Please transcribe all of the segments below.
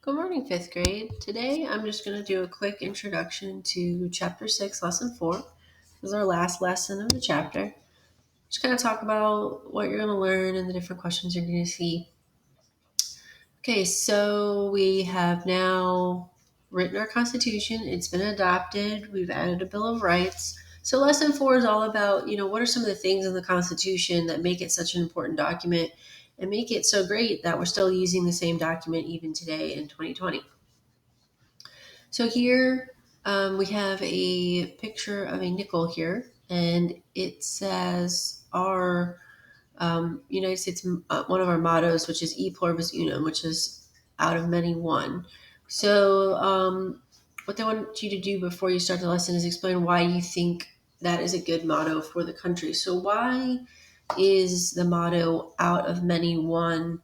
Good morning, fifth grade. Today I'm just going to do a quick introduction to Chapter 6, Lesson 4. This is our last lesson of the chapter. Just kind of talk about what you're going to learn and the different questions you're going to see. Okay, so we have now written our Constitution. It's been adopted. We've added a Bill of Rights. So Lesson 4 is all about, what are some of the things in the Constitution that make it such an important document and make it so great that we're still using the same document even today in 2020. So here we have a picture of a nickel here, and it says our United States, one of our mottos, which is E pluribus unum, which is out of many one. So what they want you to do before you start the lesson is explain why you think that is a good motto for the country. So why is the motto out of many one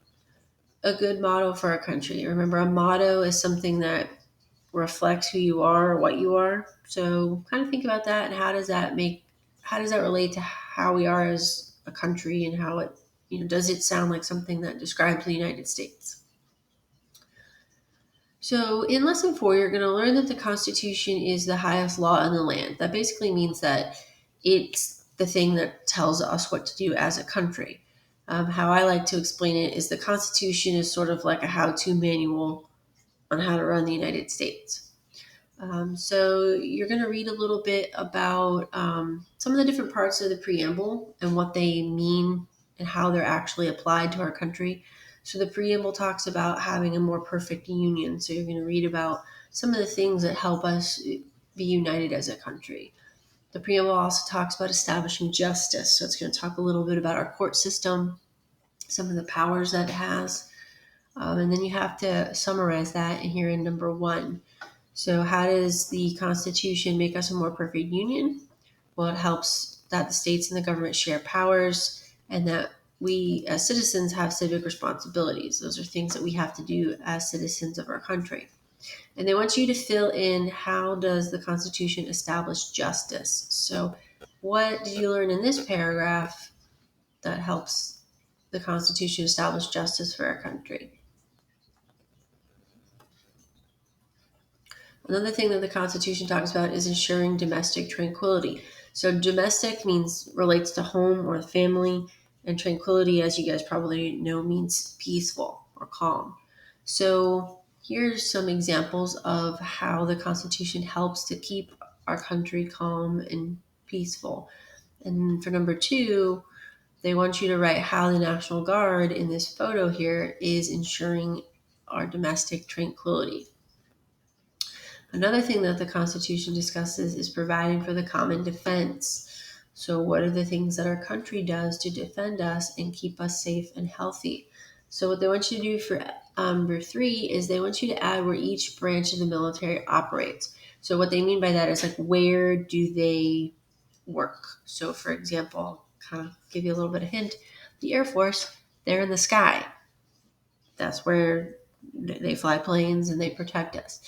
a good motto for our country? Remember, a motto is something that reflects who you are or what you are. So kind of think about that and how does that relate to how we are as a country and how it, does it sound like something that describes the United States? So in lesson 4, you're going to learn that the Constitution is the highest law in the land. That basically means that it's the thing that tells us what to do as a country. How I like to explain it is the Constitution is sort of like a how-to manual on how to run the United States. So you're going to read a little bit about some of the different parts of the preamble and what they mean and how they're actually applied to our country. So the preamble talks about having a more perfect union. So you're going to read about some of the things that help us be united as a country. The preamble also talks about establishing justice. So it's going to talk a little bit about our court system, some of the powers that it has. And then you have to summarize that here in number 1. So how does the Constitution make us a more perfect union? Well, it helps that the states and the government share powers and that we as citizens have civic responsibilities. Those are things that we have to do as citizens of our country. And they want you to fill in, how does the Constitution establish justice? So what did you learn in this paragraph that helps the Constitution establish justice for our country? Another thing that the Constitution talks about is ensuring domestic tranquility. So domestic means relates to home or family, and tranquility, as you guys probably know, means peaceful or calm. So here's some examples of how the Constitution helps to keep our country calm and peaceful. And for number 2, they want you to write how the National Guard in this photo here is ensuring our domestic tranquility. Another thing that the Constitution discusses is providing for the common defense. So what are the things that our country does to defend us and keep us safe and healthy? So what they want you to do for number 3 is they want you to add where each branch of the military operates. So what they mean by that is like, where do they work? So for example, kind of give you a little bit of hint, the Air Force, they're in the sky. That's where they fly planes and they protect us.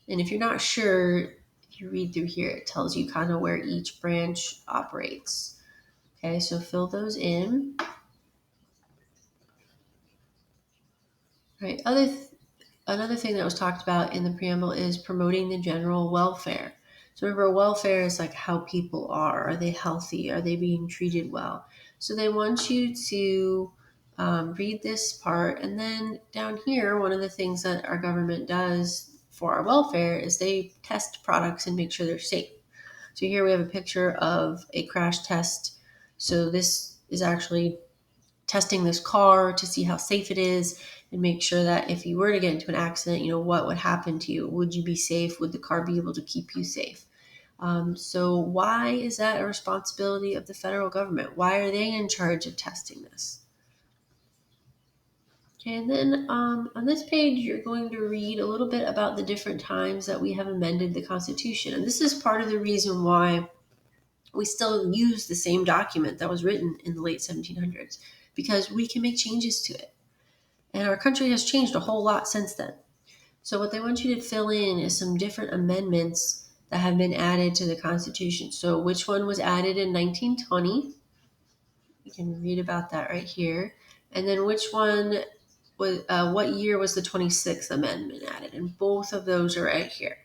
And if you're not sure, if you read through here, it tells you kind of where each branch operates. Okay, so fill those in. Right. Another thing that was talked about in the preamble is promoting the general welfare. So remember, welfare is like how people are. Are they healthy? Are they being treated well? So they want you to read this part. And then down here, one of the things that our government does for our welfare is they test products and make sure they're safe. So here we have a picture of a crash test. So this is actually testing this car to see how safe it is and make sure that if you were to get into an accident, what would happen to you? Would you be safe? Would the car be able to keep you safe? So why is that a responsibility of the federal government? Why are they in charge of testing this? Okay, and then on this page, you're going to read a little bit about the different times that we have amended the Constitution. And this is part of the reason why we still use the same document that was written in the late 1700s, because we can make changes to it. And our country has changed a whole lot since then. So what they want you to fill in is some different amendments that have been added to the Constitution. So which one was added in 1920? You can read about that right here. And then which one what year was the 26th Amendment added? And both of those are right here.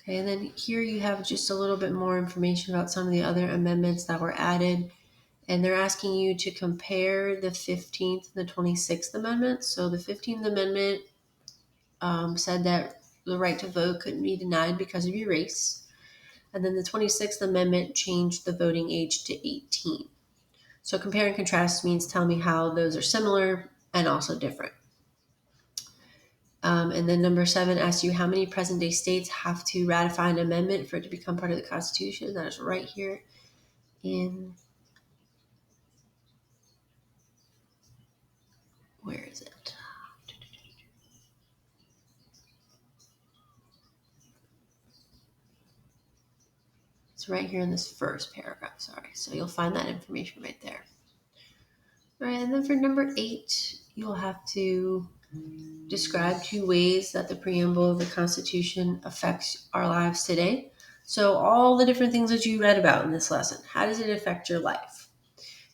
Okay, and then here you have just a little bit more information about some of the other amendments that were added. And they're asking you to compare the 15th and the 26th Amendments. So the 15th Amendment said that the right to vote couldn't be denied because of your race. And then the 26th Amendment changed the voting age to 18. So compare and contrast means tell me how those are similar and also different. And then number 7 asks you how many present day states have to ratify an amendment for it to become part of the Constitution. That is right here in, where is it? It's right here in this first paragraph, sorry. So you'll find that information right there. All right, and then for number 8, you'll have to describe 2 ways that the preamble of the Constitution affects our lives today. So all the different things that you read about in this lesson, how does it affect your life?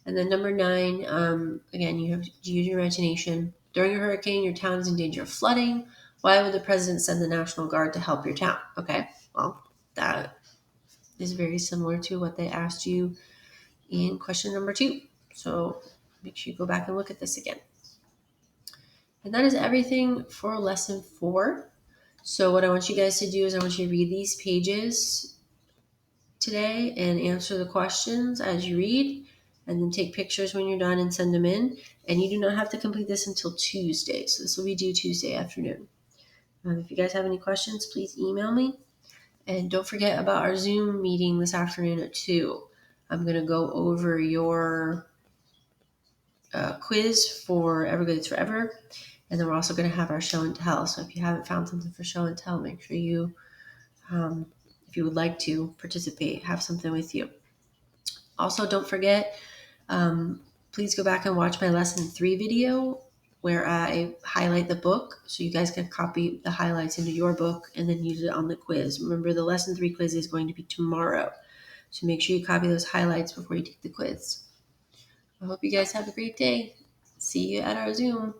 And then number 9, again, you have to use your imagination. During a hurricane, your town is in danger of flooding. Why would the president send the National Guard to help your town? Okay, well, that is very similar to what they asked you in question number 2. So make sure you go back and look at this again. And that is everything for lesson 4. So what I want you guys to do is I want you to read these pages today and answer the questions as you read, and then take pictures when you're done and send them in. And you do not have to complete this until Tuesday. So this will be due Tuesday afternoon. If you guys have any questions, please email me. And don't forget about our Zoom meeting this afternoon at 2. I'm going to go over your quiz for Everglades Forever. And then we're also going to have our show and tell. So if you haven't found something for show and tell, make sure you, if you would like to participate, have something with you. Also, don't forget, please go back and watch my lesson 3 video where I highlight the book so you guys can copy the highlights into your book and then use it on the quiz. Remember, the lesson 3 quiz is going to be tomorrow. So make sure you copy those highlights before you take the quiz. I hope you guys have a great day. See you at our Zoom.